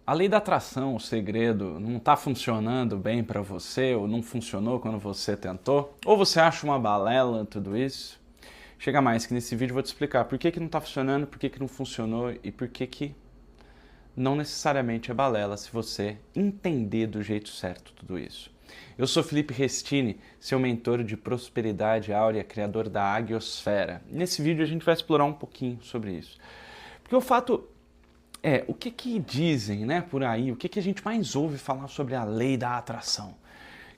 A lei da atração, o segredo, não está funcionando bem para você ou não funcionou quando você tentou? Ou você acha uma balela tudo isso? Chega mais que nesse vídeo eu vou te explicar por que não está funcionando, por que não funcionou e por que não necessariamente é balela se você entender do jeito certo tudo isso. Eu sou Felipe Restini, seu mentor de prosperidade áurea, criador da Agiosfera. Nesse vídeo a gente vai explorar um pouquinho sobre isso. Porque o fato é, o que dizem, né, por aí, o que a gente mais ouve falar sobre a lei da atração?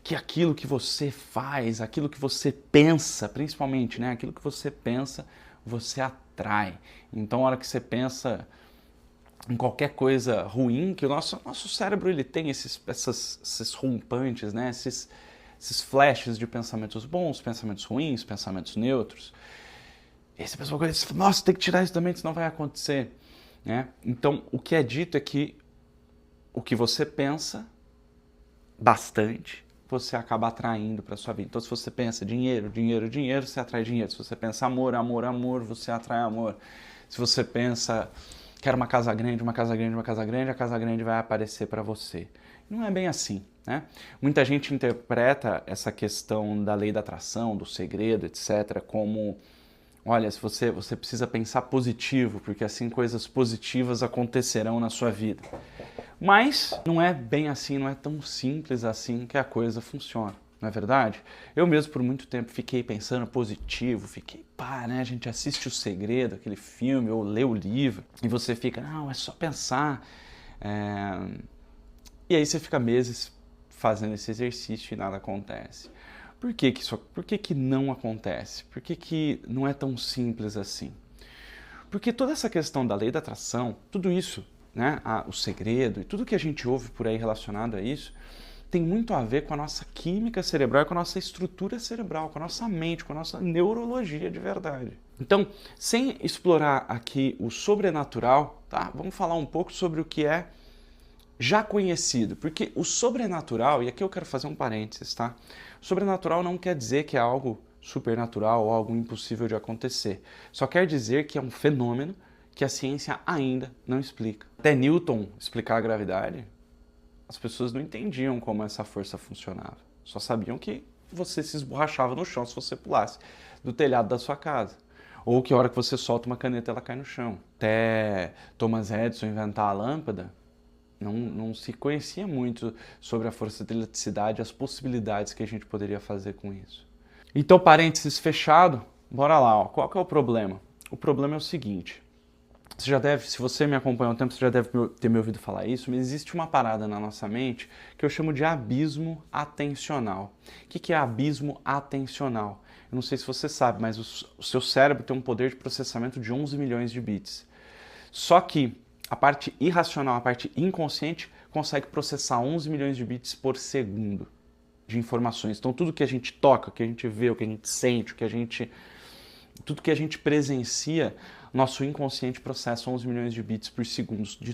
Que aquilo que você faz, aquilo que você pensa, principalmente, né, aquilo que você pensa, você atrai. Então, a hora que você pensa em qualquer coisa ruim, que o nosso cérebro ele tem esses rompantes, né, esses flashes de pensamentos bons, pensamentos ruins, pensamentos neutros. E aí você pensa uma coisa, nossa, tem que tirar isso também, senão vai acontecer. Né? Então, o que é dito é que o que você pensa bastante, você acaba atraindo para sua vida. Então, se você pensa dinheiro, dinheiro, dinheiro, você atrai dinheiro. Se você pensa amor, amor, amor, você atrai amor. Se você pensa quero uma casa grande, uma casa grande, uma casa grande, a casa grande vai aparecer para você. Não é bem assim, né? Muita gente interpreta essa questão da lei da atração, do segredo, etc., como olha, se você precisa pensar positivo, porque assim coisas positivas acontecerão na sua vida. Mas não é bem assim, não é tão simples assim que a coisa funciona, não é verdade? Eu mesmo por muito tempo fiquei pensando positivo, fiquei, pá, né? A gente assiste O Segredo, aquele filme, ou lê o livro, e você fica, não, é só pensar. E aí você fica meses fazendo esse exercício e nada acontece. Por que não acontece? Por que não é tão simples assim? Porque toda essa questão da lei da atração, tudo isso, né, o segredo e tudo que a gente ouve por aí relacionado a isso, tem muito a ver com a nossa química cerebral, com a nossa estrutura cerebral, com a nossa mente, com a nossa neurologia de verdade. Então, sem explorar aqui o sobrenatural, tá? Vamos falar um pouco sobre o que é já conhecido, porque o sobrenatural, e aqui eu quero fazer um parênteses, tá? O sobrenatural não quer dizer que é algo supernatural ou algo impossível de acontecer. Só quer dizer que é um fenômeno que a ciência ainda não explica. Até Newton explicar a gravidade, as pessoas não entendiam como essa força funcionava. Só sabiam que você se esborrachava no chão se você pulasse do telhado da sua casa. Ou que a hora que você solta uma caneta ela cai no chão. Até Thomas Edison inventar a lâmpada, não se conhecia muito sobre a força da eletricidade e as possibilidades que a gente poderia fazer com isso. Então, parênteses fechado, bora lá. Ó. Qual que é o problema? O problema é o seguinte, você já deve, se você me acompanha há um tempo, você já deve ter me ouvido falar isso, mas existe uma parada na nossa mente que eu chamo de abismo atencional. O que é abismo atencional? Eu não sei se você sabe, mas o seu cérebro tem um poder de processamento de 11 milhões de bits. Só que a parte irracional, a parte inconsciente, consegue processar 11 milhões de bits por segundo de informações. Então tudo que a gente toca, o que a gente vê, o que a gente sente, tudo que a gente presencia, nosso inconsciente processa 11 milhões de bits por segundo de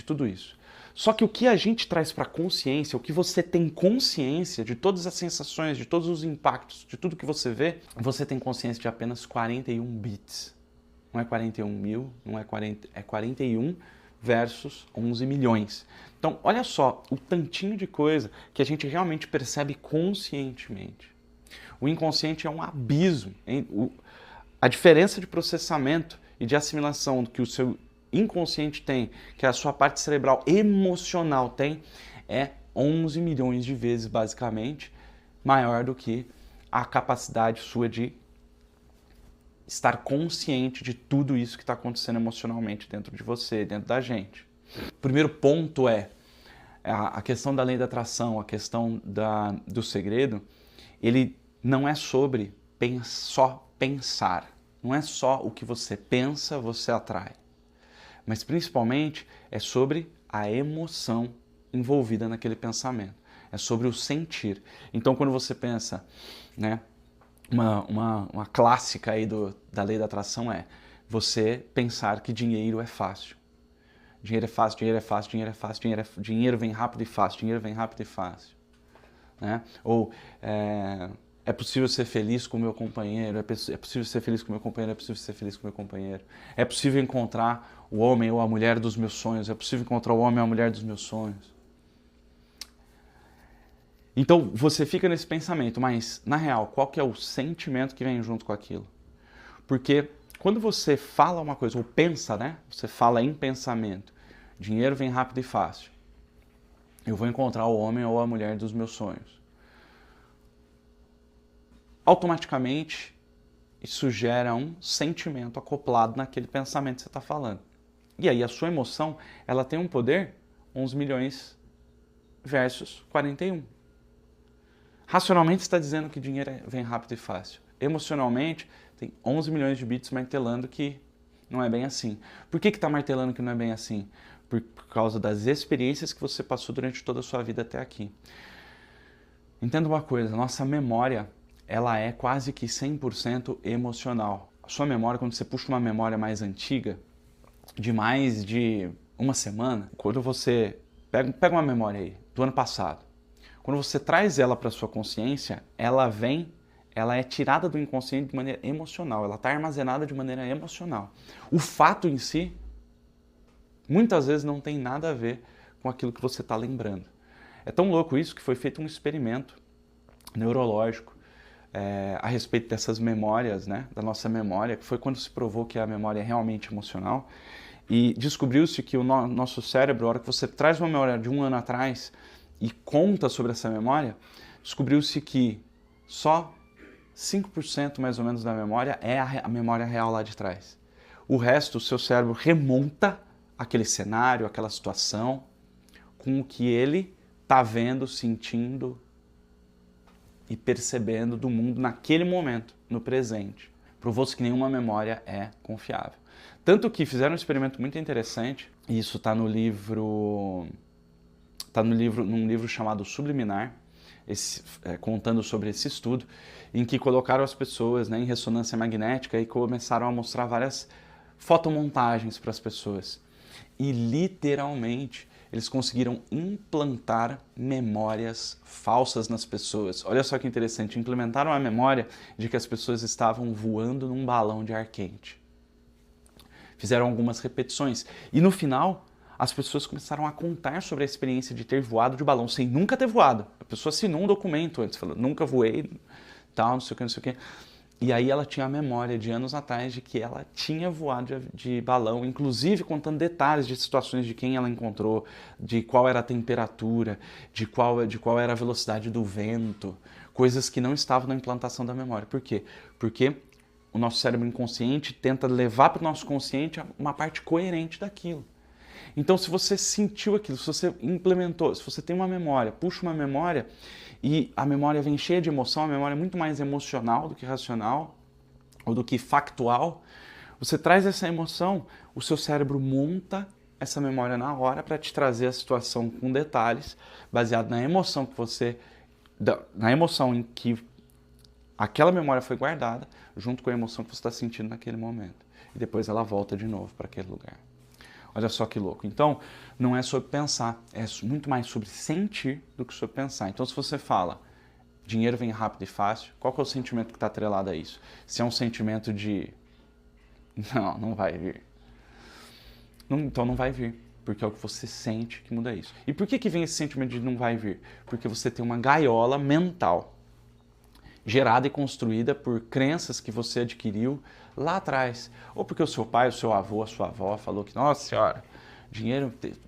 tudo isso. Só que o que a gente traz para a consciência, o que você tem consciência de todas as sensações, de todos os impactos, de tudo que você vê, você tem consciência de apenas 41 bits. Não é 41 mil, não é 40, é 41 versus 11 milhões. Então, olha só o tantinho de coisa que a gente realmente percebe conscientemente. O inconsciente é um abismo. A diferença de processamento e de assimilação que o seu inconsciente tem, que a sua parte cerebral emocional tem, é 11 milhões de vezes, basicamente, maior do que a capacidade sua de estar consciente de tudo isso que está acontecendo emocionalmente dentro de você, dentro da gente. O primeiro ponto é a questão da lei da atração, a questão do segredo, ele não é sobre só pensar. Não é só o que você pensa, você atrai. Mas principalmente é sobre a emoção envolvida naquele pensamento. É sobre o sentir. Então quando você pensa, né, uma clássica aí da lei da atração é você pensar que dinheiro é fácil. Dinheiro é fácil, dinheiro é fácil, dinheiro é fácil, dinheiro vem rápido e fácil, dinheiro vem rápido e fácil. Né? Ou É possível ser feliz com o meu companheiro, é possível ser feliz com o meu companheiro, é possível ser feliz com o meu companheiro. É possível encontrar o homem ou a mulher dos meus sonhos, é possível encontrar o homem ou a mulher dos meus sonhos. Então você fica nesse pensamento, mas na real, qual que é o sentimento que vem junto com aquilo? Porque quando você fala uma coisa, ou pensa, né? Você fala em pensamento, dinheiro vem rápido e fácil. Eu vou encontrar o homem ou a mulher dos meus sonhos. Automaticamente, isso gera um sentimento acoplado naquele pensamento que você está falando. E aí a sua emoção, ela tem um poder 11 milhões versus 41. Racionalmente está dizendo que dinheiro vem rápido e fácil. Emocionalmente, tem 11 milhões de bits martelando que não é bem assim. Por que está martelando que não é bem assim? Por causa das experiências que você passou durante toda a sua vida até aqui. Entenda uma coisa, nossa memória, ela é quase que 100% emocional. A sua memória, quando você puxa uma memória mais antiga, de mais de uma semana, quando você pega uma memória aí, do ano passado, quando você traz ela para sua consciência, ela é tirada do inconsciente de maneira emocional, ela está armazenada de maneira emocional. O fato em si, muitas vezes não tem nada a ver com aquilo que você está lembrando. É tão louco isso que foi feito um experimento neurológico a respeito dessas memórias, né, da nossa memória, que foi quando se provou que a memória é realmente emocional. E descobriu-se que o nosso cérebro, a hora que você traz uma memória de um ano atrás e conta sobre essa memória, descobriu-se que só 5% mais ou menos da memória é a memória real lá de trás. O resto, o seu cérebro remonta aquele cenário, aquela situação, com o que ele está vendo, sentindo e percebendo do mundo naquele momento, no presente. Provou-se que nenhuma memória é confiável. Tanto que fizeram um experimento muito interessante, e isso está num livro chamado Subliminar, contando sobre esse estudo, em que colocaram as pessoas, né, em ressonância magnética e começaram a mostrar várias fotomontagens para as pessoas. E literalmente eles conseguiram implantar memórias falsas nas pessoas. Olha só que interessante, implementaram a memória de que as pessoas estavam voando num balão de ar quente. Fizeram algumas repetições e no final as pessoas começaram a contar sobre a experiência de ter voado de balão sem nunca ter voado. A pessoa assinou um documento antes, falando, nunca voei, tal, não sei o que, não sei o que. E aí ela tinha a memória de anos atrás de que ela tinha voado de balão, inclusive contando detalhes de situações de quem ela encontrou, de qual era a temperatura, de qual era a velocidade do vento, coisas que não estavam na implantação da memória. Por quê? Porque o nosso cérebro inconsciente tenta levar para o nosso consciente uma parte coerente daquilo. Então, se você sentiu aquilo, se você implementou, se você tem uma memória, puxa uma memória e a memória vem cheia de emoção, a memória é muito mais emocional do que racional ou do que factual, você traz essa emoção, o seu cérebro monta essa memória na hora para te trazer a situação com detalhes, baseado na emoção em que aquela memória foi guardada, junto com a emoção que você está sentindo naquele momento. E depois ela volta de novo para aquele lugar. Olha só que louco. Então, não é sobre pensar, é muito mais sobre sentir do que sobre pensar. Então, se você fala, dinheiro vem rápido e fácil, qual que é o sentimento que está atrelado a isso? Se é um sentimento de, não vai vir. Então não vai vir, porque é o que você sente que muda isso. E por que vem esse sentimento de não vai vir? Porque você tem uma gaiola mental gerada e construída por crenças que você adquiriu lá atrás. Ou porque o seu pai, o seu avô, a sua avó falou que, nossa senhora,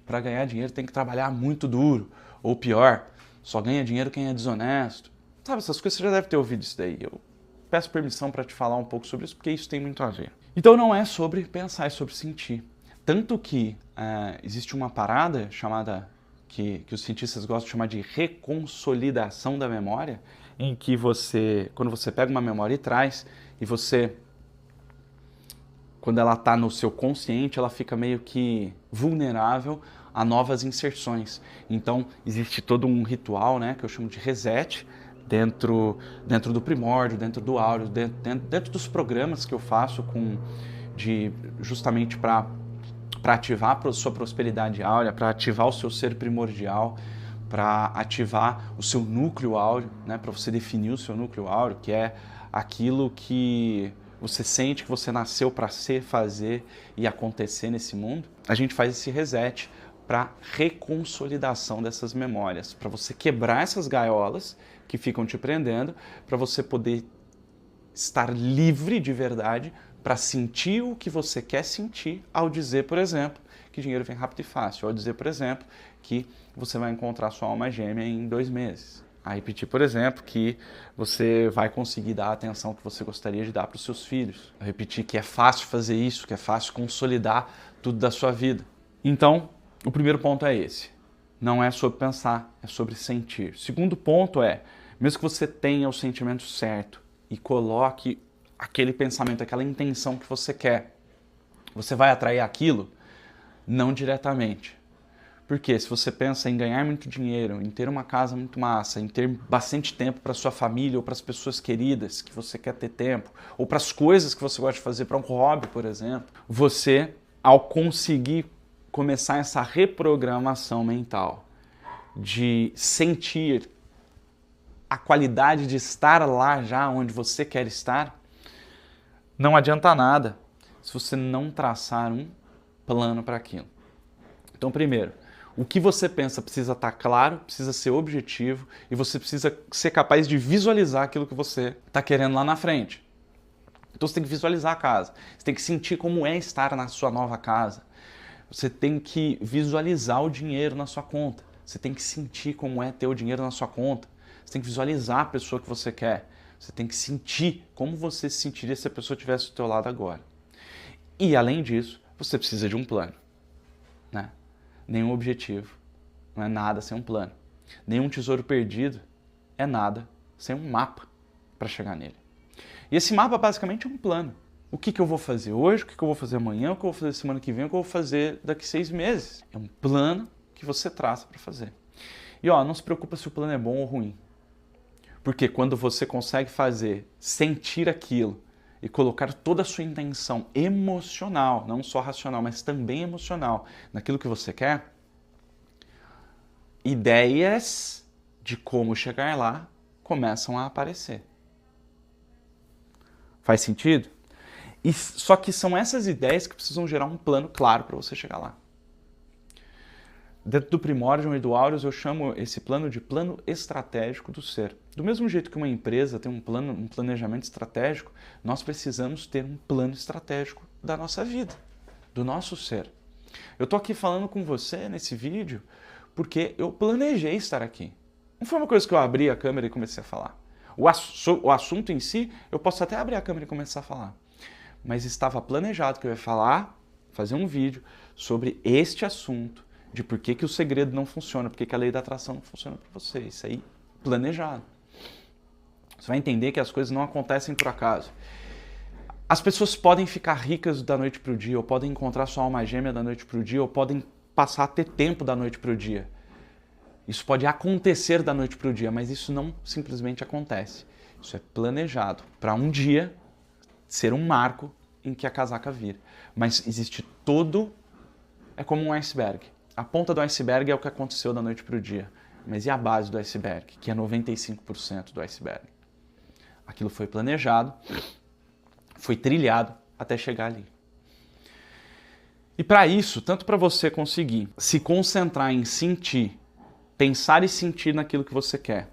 para ganhar dinheiro tem que trabalhar muito duro. Ou pior, só ganha dinheiro quem é desonesto. Sabe, essas coisas você já deve ter ouvido isso daí. Eu peço permissão para te falar um pouco sobre isso, porque isso tem muito a ver. Então não é sobre pensar, é sobre sentir. Tanto que existe uma parada chamada, que os cientistas gostam de chamar de reconsolidação da memória, em que quando você pega uma memória e traz, e quando ela está no seu consciente, ela fica meio que vulnerável a novas inserções. Então, existe todo um ritual, né, que eu chamo de reset, dentro do primórdio, dentro do áureo, dentro dos programas que eu faço justamente para ativar a sua prosperidade áurea, para ativar o seu ser primordial, para ativar o seu núcleo áureo, né? Para você definir o seu núcleo áureo, que é aquilo que você sente que você nasceu para ser, fazer e acontecer nesse mundo. A gente faz esse reset para reconsolidação dessas memórias, para você quebrar essas gaiolas que ficam te prendendo, para você poder estar livre de verdade para sentir o que você quer sentir ao dizer, por exemplo, que dinheiro vem rápido e fácil, ao dizer, por exemplo, que você vai encontrar sua alma gêmea em 2 meses. A repetir, por exemplo, que você vai conseguir dar a atenção que você gostaria de dar para os seus filhos. A repetir que é fácil fazer isso, que é fácil consolidar tudo da sua vida. Então, o primeiro ponto é esse. Não é sobre pensar, é sobre sentir. O segundo ponto é, mesmo que você tenha o sentimento certo e coloque aquele pensamento, aquela intenção que você quer, você vai atrair aquilo? Não diretamente. Porque se você pensa em ganhar muito dinheiro, em ter uma casa muito massa, em ter bastante tempo para sua família ou para as pessoas queridas que você quer ter tempo, ou para as coisas que você gosta de fazer, para um hobby, por exemplo, você, ao conseguir começar essa reprogramação mental de sentir a qualidade de estar lá já onde você quer estar, não adianta nada se você não traçar um plano para aquilo. Então, primeiro, o que você pensa precisa estar claro, precisa ser objetivo e você precisa ser capaz de visualizar aquilo que você está querendo lá na frente. Então você tem que visualizar a casa, você tem que sentir como é estar na sua nova casa, você tem que visualizar o dinheiro na sua conta, você tem que sentir como é ter o dinheiro na sua conta, você tem que visualizar a pessoa que você quer, você tem que sentir como você se sentiria se a pessoa estivesse do teu lado agora. E além disso, você precisa de um plano, né? Nenhum objetivo, não é nada sem um plano. Nenhum tesouro perdido é nada sem um mapa para chegar nele. E esse mapa basicamente é um plano. O que eu vou fazer hoje, o que eu vou fazer amanhã, o que eu vou fazer semana que vem, o que eu vou fazer daqui 6 meses. É um plano que você traça para fazer. E ó, não se preocupa se o plano é bom ou ruim. Porque quando você consegue fazer, sentir aquilo e colocar toda a sua intenção emocional, não só racional, mas também emocional, naquilo que você quer, ideias de como chegar lá começam a aparecer. Faz sentido? E só que são essas ideias que precisam gerar um plano claro para você chegar lá. Dentro do Primordium e do Aureus, eu chamo esse plano de plano estratégico do ser. Do mesmo jeito que uma empresa tem um planejamento estratégico, nós precisamos ter um plano estratégico da nossa vida, do nosso ser. Eu estou aqui falando com você nesse vídeo porque eu planejei estar aqui. Não foi uma coisa que eu abri a câmera e comecei a falar. O assunto em si, eu posso até abrir a câmera e começar a falar. Mas estava planejado que eu ia falar, fazer um vídeo sobre este assunto, de por que o segredo não funciona, por que a lei da atração não funciona para você. Isso aí, planejado. Você vai entender que as coisas não acontecem por acaso. As pessoas podem ficar ricas da noite para o dia, ou podem encontrar sua alma gêmea da noite para o dia, ou podem passar a ter tempo da noite para o dia. Isso pode acontecer da noite para o dia, mas isso não simplesmente acontece. Isso é planejado para um dia ser um marco em que a casaca vira. Mas existe todo... É como um iceberg. A ponta do iceberg é o que aconteceu da noite para o dia. Mas e a base do iceberg, que é 95% do iceberg? Aquilo foi planejado, foi trilhado até chegar ali. E para isso, tanto para você conseguir se concentrar em sentir, pensar e sentir naquilo que você quer,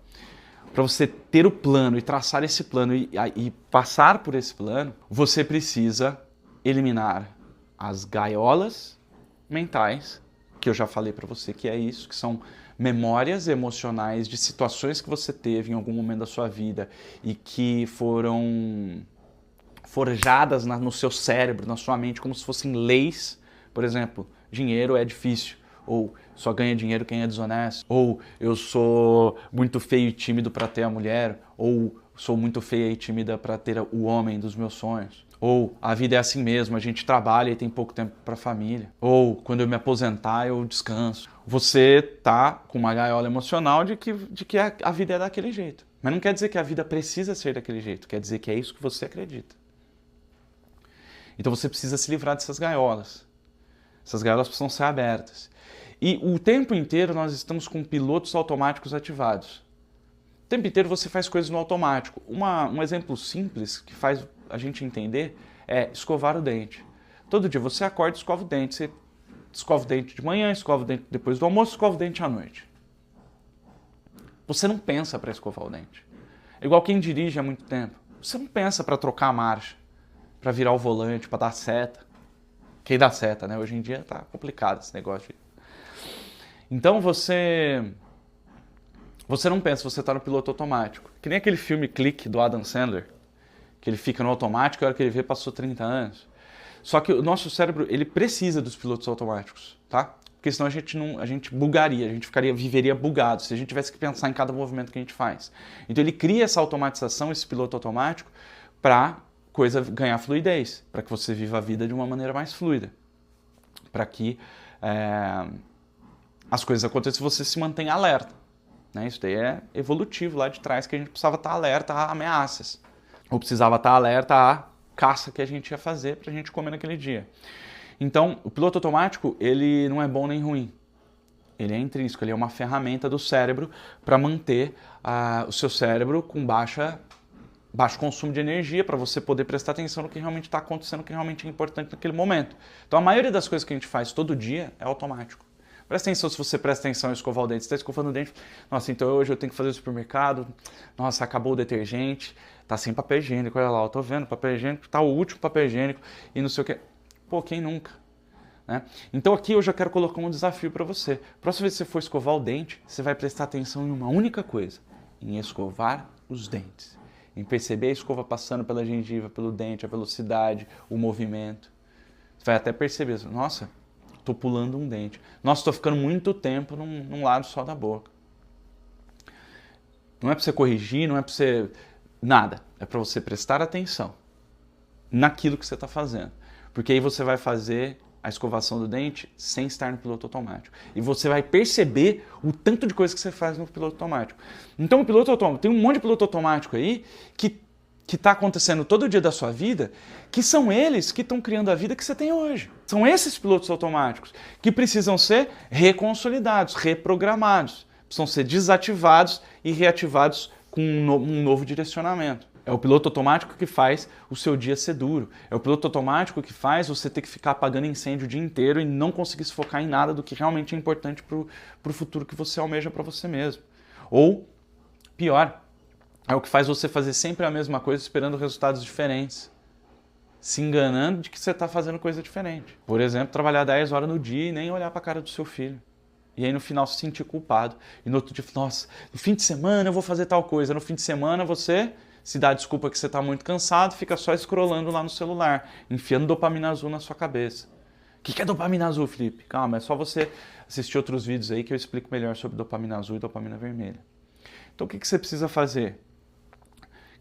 para você ter o plano e traçar esse plano e passar por esse plano, você precisa eliminar as gaiolas mentais, que eu já falei para você que é isso, que são memórias emocionais de situações que você teve em algum momento da sua vida e que foram forjadas no seu cérebro, na sua mente, como se fossem leis. Por exemplo, dinheiro é difícil, ou só ganha dinheiro quem é desonesto, ou eu sou muito feio e tímido para ter a mulher, ou sou muito feia e tímida para ter o homem dos meus sonhos. Ou a vida é assim mesmo, a gente trabalha e tem pouco tempo para a família. Ou quando eu me aposentar eu descanso. Você tá com uma gaiola emocional de que a vida é daquele jeito. Mas não quer dizer que a vida precisa ser daquele jeito, quer dizer que é isso que você acredita. Então você precisa se livrar dessas gaiolas. Essas gaiolas precisam ser abertas. E o tempo inteiro nós estamos com pilotos automáticos ativados. O tempo inteiro você faz coisas no automático. Um exemplo simples que faz a gente entender é escovar o dente. Todo dia você acorda e escova o dente. Você escova o dente de manhã, escova o dente depois do almoço, escova o dente à noite. Você não pensa para escovar o dente. É igual quem dirige há muito tempo. Você não pensa para trocar a marcha, para virar o volante, para dar seta. Quem dá seta, né? Hoje em dia tá complicado esse negócio. Então você não pensa, você está no piloto automático. Que nem aquele filme Clique do Adam Sandler, que ele fica no automático e a hora que ele vê passou 30 anos. Só que o nosso cérebro, ele precisa dos pilotos automáticos, tá? Porque senão a gente bugaria, viveria bugado, se a gente tivesse que pensar em cada movimento que a gente faz. Então ele cria essa automatização, esse piloto automático, para coisa ganhar fluidez, para que você viva a vida de uma maneira mais fluida. Para que as coisas aconteçam e você se mantenha alerta. Né? Isso daí é evolutivo lá de trás, que a gente precisava estar alerta a ameaças. Ou precisava estar alerta à caça que a gente ia fazer para a gente comer naquele dia. Então, o piloto automático, ele não é bom nem ruim. Ele é intrínseco, ele é uma ferramenta do cérebro para manter o seu cérebro com baixo consumo de energia, para você poder prestar atenção no que realmente está acontecendo, o que realmente é importante naquele momento. Então, a maioria das coisas que a gente faz todo dia é automático. Presta atenção, se você presta atenção em escovar o dente, você está escovando o dente, nossa, então hoje eu tenho que fazer o supermercado, nossa, acabou o detergente, tá sem papel higiênico, olha lá, eu tô vendo, papel higiênico, tá o último papel higiênico e não sei o que. Pô, quem nunca? Né? Então aqui eu já quero colocar um desafio para você. Próxima vez que você for escovar o dente, você vai prestar atenção em uma única coisa, em escovar os dentes. Em perceber a escova passando pela gengiva, pelo dente, a velocidade, o movimento. Você vai até perceber, nossa, tô pulando um dente. Nossa, tô ficando muito tempo num lado só da boca. Não é para você corrigir, não é para você... Nada. É para você prestar atenção naquilo que você está fazendo. Porque aí você vai fazer a escovação do dente sem estar no piloto automático. E você vai perceber o tanto de coisa que você faz no piloto automático. Então o piloto automático, tem um monte de piloto automático aí que está acontecendo todo dia da sua vida, que são eles que estão criando a vida que você tem hoje. São esses pilotos automáticos que precisam ser reconsolidados, reprogramados. Precisam ser desativados e reativados com um novo direcionamento. É o piloto automático que faz o seu dia ser duro. É o piloto automático que faz você ter que ficar apagando incêndio o dia inteiro e não conseguir se focar em nada do que realmente é importante para o futuro que você almeja para você mesmo. Ou, pior, é o que faz você fazer sempre a mesma coisa esperando resultados diferentes. Se enganando de que você está fazendo coisa diferente. Por exemplo, trabalhar 10 horas no dia e nem olhar para a cara do seu filho. E aí no final se sentir culpado. E no outro dia, nossa, no fim de semana eu vou fazer tal coisa. No fim de semana você se dá a desculpa que você está muito cansado, fica só scrollando lá no celular, enfiando dopamina azul na sua cabeça. O que é dopamina azul, Felipe? Calma, é só você assistir outros vídeos aí que eu explico melhor sobre dopamina azul e dopamina vermelha. Então o que você precisa fazer?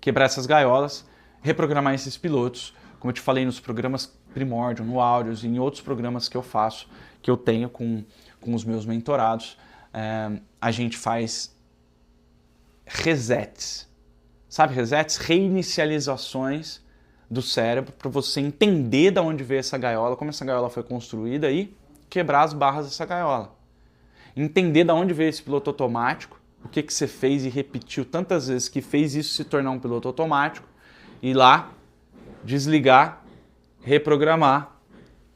Quebrar essas gaiolas, reprogramar esses pilotos, como eu te falei nos programas Primórdio, no Áudios e em outros programas que eu faço, que eu tenho com os meus mentorados, a gente faz resets. Sabe, resets? Reinicializações do cérebro para você entender de onde veio essa gaiola, como essa gaiola foi construída e quebrar as barras dessa gaiola. Entender de onde veio esse piloto automático, o que você fez e repetiu tantas vezes que fez isso se tornar um piloto automático, ir lá, desligar, reprogramar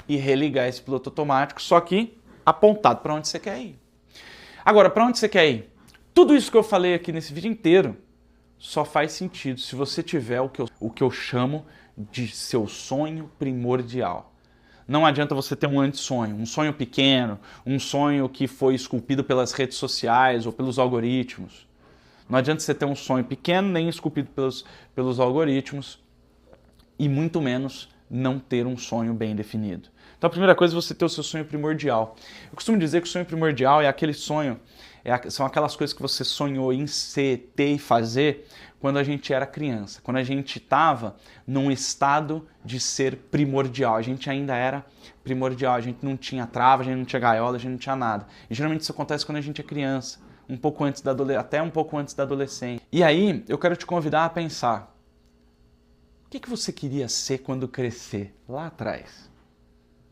e religar esse piloto automático, só que apontado para onde você quer ir. Agora, para onde você quer ir? Tudo isso que eu falei aqui nesse vídeo inteiro só faz sentido se você tiver o que eu chamo de seu sonho primordial. Não adianta você ter um antissonho, um sonho pequeno, um sonho que foi esculpido pelas redes sociais ou pelos algoritmos. Não adianta você ter um sonho pequeno, nem esculpido pelos algoritmos, e muito menos não ter um sonho bem definido. Então a primeira coisa é você ter o seu sonho primordial. Eu costumo dizer que o sonho primordial é aquele sonho, são aquelas coisas que você sonhou em ser, ter e fazer quando a gente era criança, quando a gente estava num estado de ser primordial. A gente ainda era primordial, a gente não tinha trava, a gente não tinha gaiola, a gente não tinha nada. E geralmente isso acontece quando a gente é criança, até um pouco antes da adolescência. E aí eu quero te convidar a pensar, o que você queria ser quando crescer lá atrás?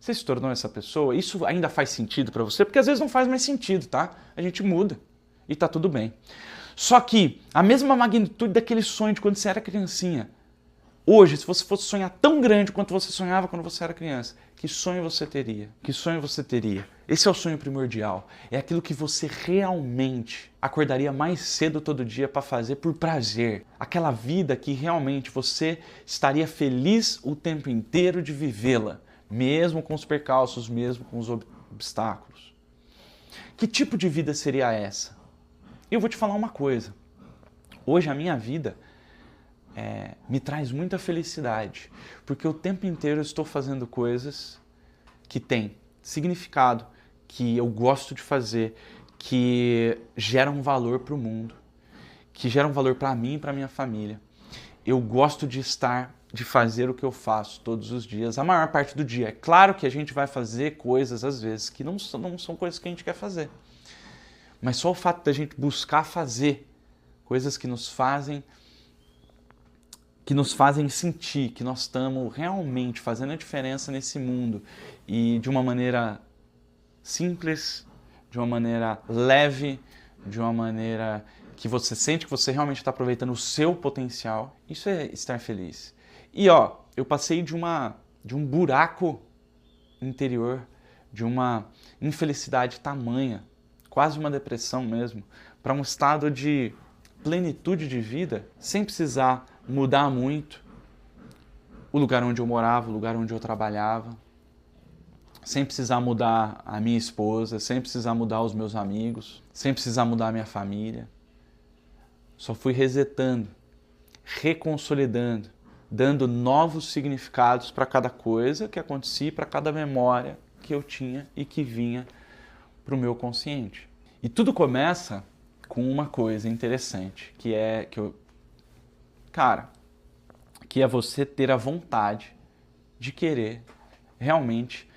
Você se tornou essa pessoa? Isso ainda faz sentido para você? Porque às vezes não faz mais sentido, tá? A gente muda e tá tudo bem. Só que a mesma magnitude daquele sonho de quando você era criancinha, hoje, se você fosse sonhar tão grande quanto você sonhava quando você era criança, que sonho você teria? Que sonho você teria? Esse é o sonho primordial. É aquilo que você realmente acordaria mais cedo todo dia para fazer por prazer. Aquela vida que realmente você estaria feliz o tempo inteiro de vivê-la, mesmo com os percalços, mesmo com os obstáculos. Que tipo de vida seria essa? Eu vou te falar uma coisa. Hoje a minha vida me traz muita felicidade, porque o tempo inteiro eu estou fazendo coisas que têm significado, que eu gosto de fazer, que geram valor para o mundo, que geram valor para mim e para minha família. Eu gosto de fazer o que eu faço todos os dias, a maior parte do dia. É claro que a gente vai fazer coisas, às vezes, que não são coisas que a gente quer fazer. Mas só o fato da gente buscar fazer coisas que nos fazem sentir que nós estamos realmente fazendo a diferença nesse mundo e de uma maneira simples, de uma maneira leve, de uma maneira que você sente que você realmente está aproveitando o seu potencial, isso é estar feliz. E eu passei de um buraco interior, de uma infelicidade tamanha, quase uma depressão mesmo, para um estado de plenitude de vida, sem precisar mudar muito o lugar onde eu morava, o lugar onde eu trabalhava, sem precisar mudar a minha esposa, sem precisar mudar os meus amigos, sem precisar mudar a minha família. Só fui resetando, reconsolidando, dando novos significados para cada coisa que acontecia, para cada memória que eu tinha e que vinha para o meu consciente. E tudo começa com uma coisa interessante, que é você ter a vontade de querer realmente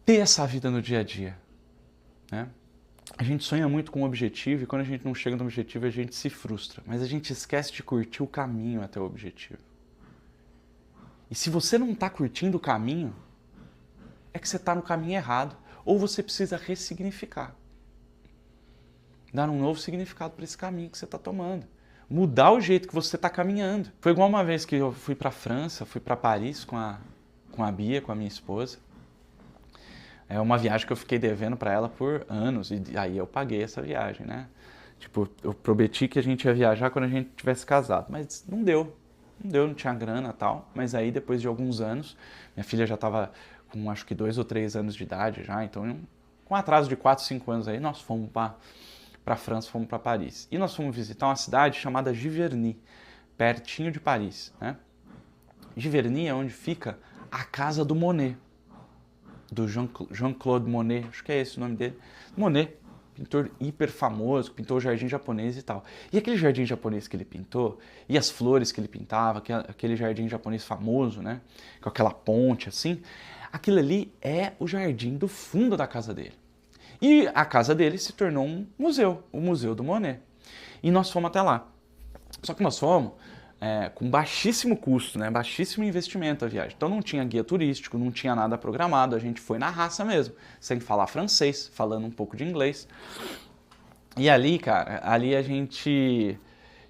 ter essa vida no dia a dia, né? A gente sonha muito com um objetivo e quando a gente não chega no objetivo a gente se frustra, mas a gente esquece de curtir o caminho até o objetivo. E se você não está curtindo o caminho, é que você está no caminho errado, ou você precisa ressignificar. Dar um novo significado para esse caminho que você está tomando. Mudar o jeito que você está caminhando. Foi igual uma vez que eu fui para a França, fui para Paris com a Bia, com a minha esposa. É uma viagem que eu fiquei devendo para ela por anos e aí eu paguei essa viagem, né? Tipo, eu prometi que a gente ia viajar quando a gente tivesse casado, mas não deu, não tinha grana e tal. Mas aí depois de alguns anos, minha filha já estava com acho que 2 ou 3 anos de idade já, então com um atraso de 4, 5 anos aí, nós fomos para a França, fomos para Paris. E nós fomos visitar uma cidade chamada Giverny, pertinho de Paris, né? Giverny é onde fica a casa do Monet, do Jean-Claude Monet, acho que é esse o nome dele. Monet, pintor hiper famoso, pintou o jardim japonês e tal. E aquele jardim japonês que ele pintou, e as flores que ele pintava, aquele jardim japonês famoso, né? Com aquela ponte assim, aquilo ali é o jardim do fundo da casa dele. E a casa dele se tornou um museu, o Museu do Monet. E nós fomos até lá. Só que nós fomos com baixíssimo custo, né? Baixíssimo investimento a viagem. Então não tinha guia turístico, não tinha nada programado, a gente foi na raça mesmo, sem falar francês, falando um pouco de inglês. E ali, cara, a gente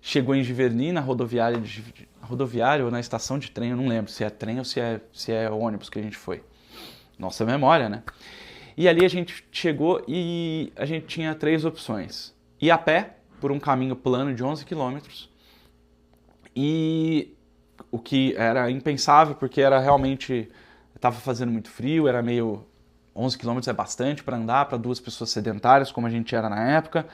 chegou em Giverny, na rodoviária ou na estação de trem, eu não lembro se é trem ou se é ônibus que a gente foi. Nossa memória, né? E ali a gente chegou e a gente tinha 3 opções. Ir a pé, por um caminho plano de 11 quilômetros, e o que era impensável, porque era realmente, estava fazendo muito frio, era meio... 11 quilômetros é bastante para andar, para 2 pessoas sedentárias, como a gente era na época.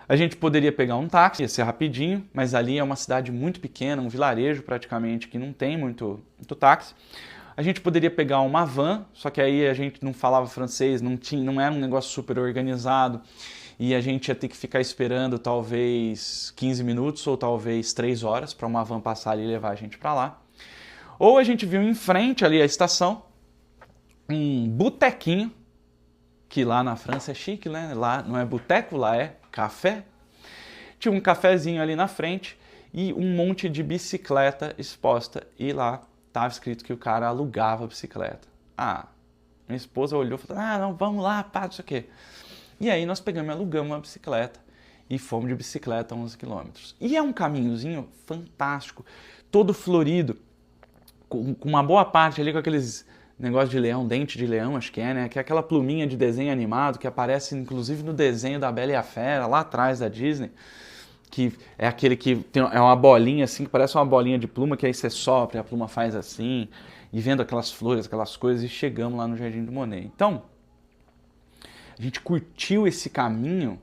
A gente poderia pegar um táxi, ia ser rapidinho, mas ali é uma cidade muito pequena, um vilarejo praticamente, que não tem muito táxi. A gente poderia pegar uma van, só que aí a gente não falava francês, não era um negócio super organizado, e a gente ia ter que ficar esperando talvez 15 minutos ou talvez 3 horas para uma van passar ali e levar a gente para lá. Ou a gente viu em frente ali a estação, um botequinho, que lá na França é chique, né? Lá não é boteco, lá é café. Tinha um cafezinho ali na frente e um monte de bicicleta exposta, e lá estava escrito que o cara alugava bicicleta. Minha esposa olhou e falou, não, vamos lá, pá, não sei o quê. E aí nós pegamos e alugamos uma bicicleta e fomos de bicicleta 11 quilômetros. E é um caminhozinho fantástico, todo florido, com uma boa parte ali com aqueles negócios de leão, dente de leão, acho que é, né? Que é aquela pluminha de desenho animado que aparece inclusive no desenho da Bela e a Fera, lá atrás da Disney, que é aquele que é uma bolinha assim, que parece uma bolinha de pluma, que aí você sopra e a pluma faz assim, e vendo aquelas flores, aquelas coisas, e chegamos lá no Jardim do Monet. Então, a gente curtiu esse caminho,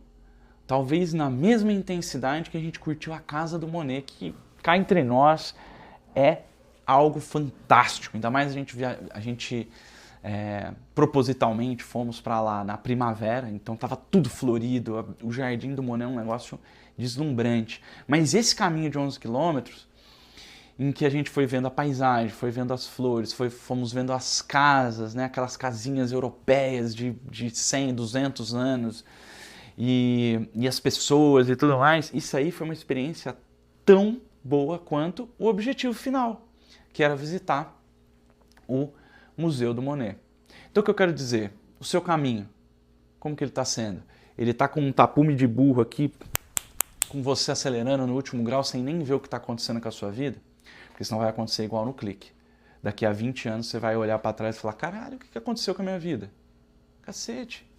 talvez na mesma intensidade que a gente curtiu a casa do Monet, que cá entre nós é algo fantástico. Ainda mais a gente propositalmente fomos para lá na primavera, então estava tudo florido, o Jardim do Monet é um negócio deslumbrante. Mas esse caminho de 11 quilômetros, em que a gente foi vendo a paisagem, foi vendo as flores, fomos vendo as casas, né, aquelas casinhas europeias de 100, 200 anos, e as pessoas e tudo mais, isso aí foi uma experiência tão boa quanto o objetivo final, que era visitar o Museu do Monet. Então o que eu quero dizer? O seu caminho, como que ele está sendo? Ele está com um tapume de burro aqui, com você acelerando no último grau sem nem ver o que está acontecendo com a sua vida? Porque senão vai acontecer igual no clique. Daqui a 20 anos você vai olhar para trás e falar, caralho, o que aconteceu com a minha vida? Cacete.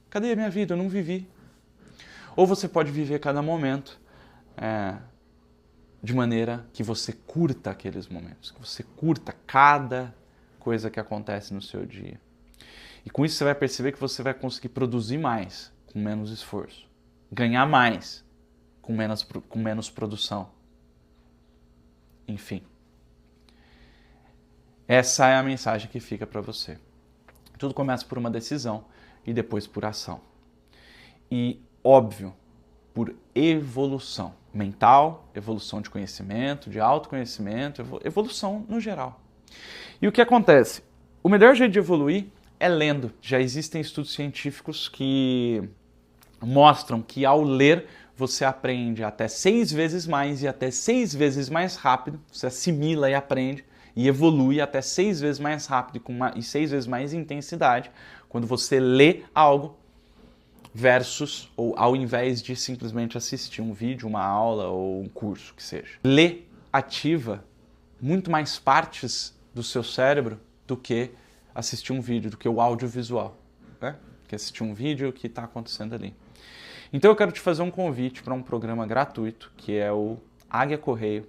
Cadê a minha vida? Eu não vivi. Ou você pode viver cada momento de maneira que você curta aqueles momentos, que você curta cada coisa que acontece no seu dia. E com isso você vai perceber que você vai conseguir produzir mais, com menos esforço. Ganhar mais, com menos produção. Enfim. Essa é a mensagem que fica para você. Tudo começa por uma decisão e depois por ação. E, óbvio, por evolução mental, evolução de conhecimento, de autoconhecimento, evolução no geral. E o que acontece? O melhor jeito de evoluir é lendo. Já existem estudos científicos que mostram que ao ler você aprende até 6 vezes mais e até 6 vezes mais rápido, você assimila e aprende e evolui até 6 vezes mais rápido e 6 vezes mais intensidade quando você lê algo versus, ou ao invés de simplesmente assistir um vídeo, uma aula ou um curso, que seja. Ler ativa muito mais partes do seu cérebro do que assistir um vídeo, do que o audiovisual, né? Que assistir um vídeo, o que está acontecendo ali. Então eu quero te fazer um convite para um programa gratuito, que é o Águia Correio,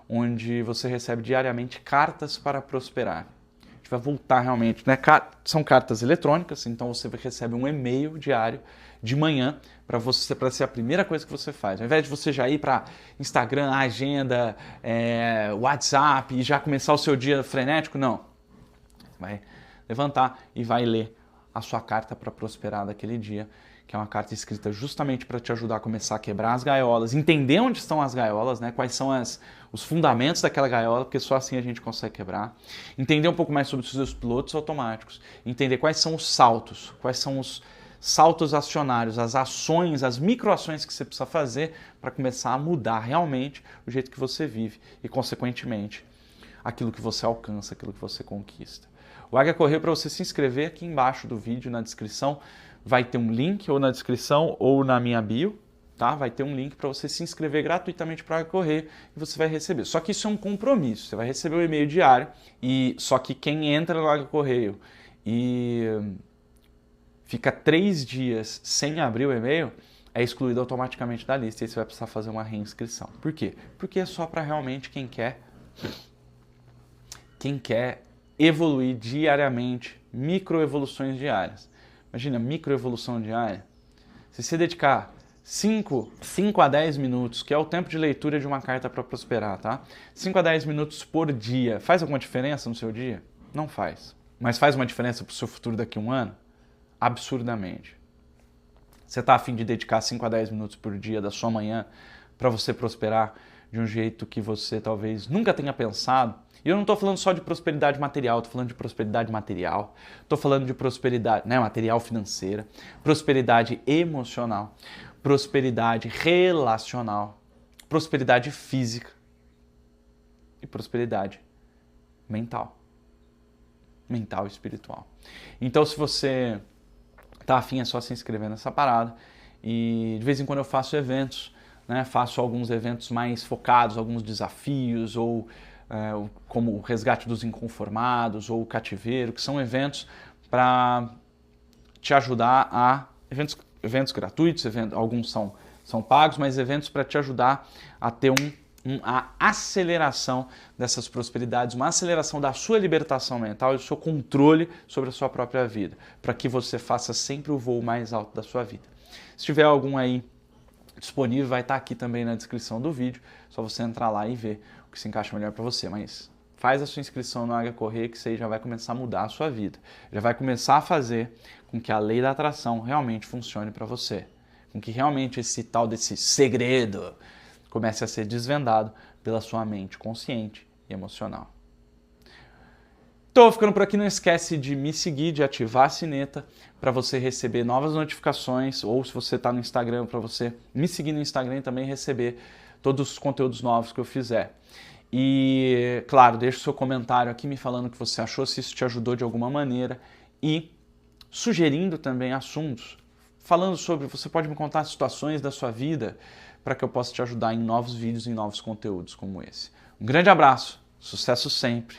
onde você recebe diariamente cartas para prosperar. A gente vai voltar realmente, né? São cartas eletrônicas, então você recebe um e-mail diário de manhã para ser a primeira coisa que você faz. Ao invés de você já ir para Instagram, agenda, WhatsApp e já começar o seu dia frenético, não. Vai levantar e vai ler a sua carta para prosperar daquele dia, que é uma carta escrita justamente para te ajudar a começar a quebrar as gaiolas, entender onde estão as gaiolas, né? Quais são os fundamentos daquela gaiola, porque só assim a gente consegue quebrar. Entender um pouco mais sobre os seus pilotos automáticos, entender quais são os saltos, quais são os saltos acionários, as ações, as microações que você precisa fazer para começar a mudar realmente o jeito que você vive e, consequentemente, aquilo que você alcança, aquilo que você conquista. O Águia Correio, para você se inscrever, aqui embaixo do vídeo, na descrição, vai ter um link, ou na descrição, ou na minha bio, tá? Vai ter um link para você se inscrever gratuitamente para o Águia Correio e você vai receber. Só que isso é um compromisso, você vai receber um e-mail diário, e só que quem entra no Águia Correio e fica 3 dias sem abrir o e-mail, é excluído automaticamente da lista e aí você vai precisar fazer uma reinscrição. Por quê? Porque é só para realmente quem quer evoluir diariamente, microevoluções diárias. Imagina, microevolução diária. Se você dedicar 5 a 10 minutos, que é o tempo de leitura de uma carta para prosperar, tá? 5 a 10 minutos por dia, faz alguma diferença no seu dia? Não faz. Mas faz uma diferença para o seu futuro daqui a um ano? Absurdamente. Você está a fim de dedicar 5 a 10 minutos por dia da sua manhã para você prosperar de um jeito que você talvez nunca tenha pensado? E eu não estou falando só de prosperidade material, estou falando de prosperidade material, estou falando de prosperidade, né, material financeira, prosperidade emocional, prosperidade relacional, prosperidade física e prosperidade mental. mental e espiritual. Então, se você tá afim, é só se inscrever nessa parada. E de vez em quando eu faço eventos, né? Faço alguns eventos mais focados, alguns desafios, ou como o resgate dos inconformados, ou o cativeiro, que são eventos para te ajudar a... Eventos gratuitos, alguns são pagos, mas eventos para te ajudar a ter a aceleração dessas prosperidades, uma aceleração da sua libertação mental e do seu controle sobre a sua própria vida, para que você faça sempre o voo mais alto da sua vida. Se tiver algum aí disponível, vai estar aqui também na descrição do vídeo, só você entrar lá e ver o que se encaixa melhor para você, mas faz a sua inscrição no Águia Correr que você já vai começar a mudar a sua vida, já vai começar a fazer com que a lei da atração realmente funcione para você, com que realmente esse tal desse segredo comece a ser desvendado pela sua mente consciente e emocional. Tô ficando por aqui, não esquece de me seguir, de ativar a sineta para você receber novas notificações, ou se você está no Instagram, para você me seguir no Instagram e também receber todos os conteúdos novos que eu fizer. E, claro, deixe o seu comentário aqui me falando o que você achou, se isso te ajudou de alguma maneira e sugerindo também assuntos, falando sobre, você pode me contar situações da sua vida para que eu possa te ajudar em novos vídeos, em novos conteúdos como esse. Um grande abraço, sucesso sempre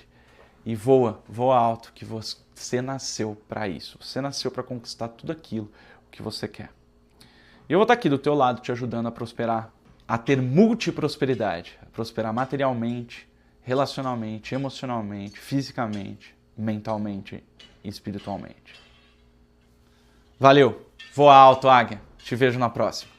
e voa alto, que você nasceu para isso. Você nasceu para conquistar tudo aquilo que você quer. E eu vou estar aqui do teu lado te ajudando a prosperar, a ter multiprosperidade, a prosperar materialmente, relacionalmente, emocionalmente, fisicamente, mentalmente e espiritualmente. Valeu, voa alto, águia. Te vejo na próxima.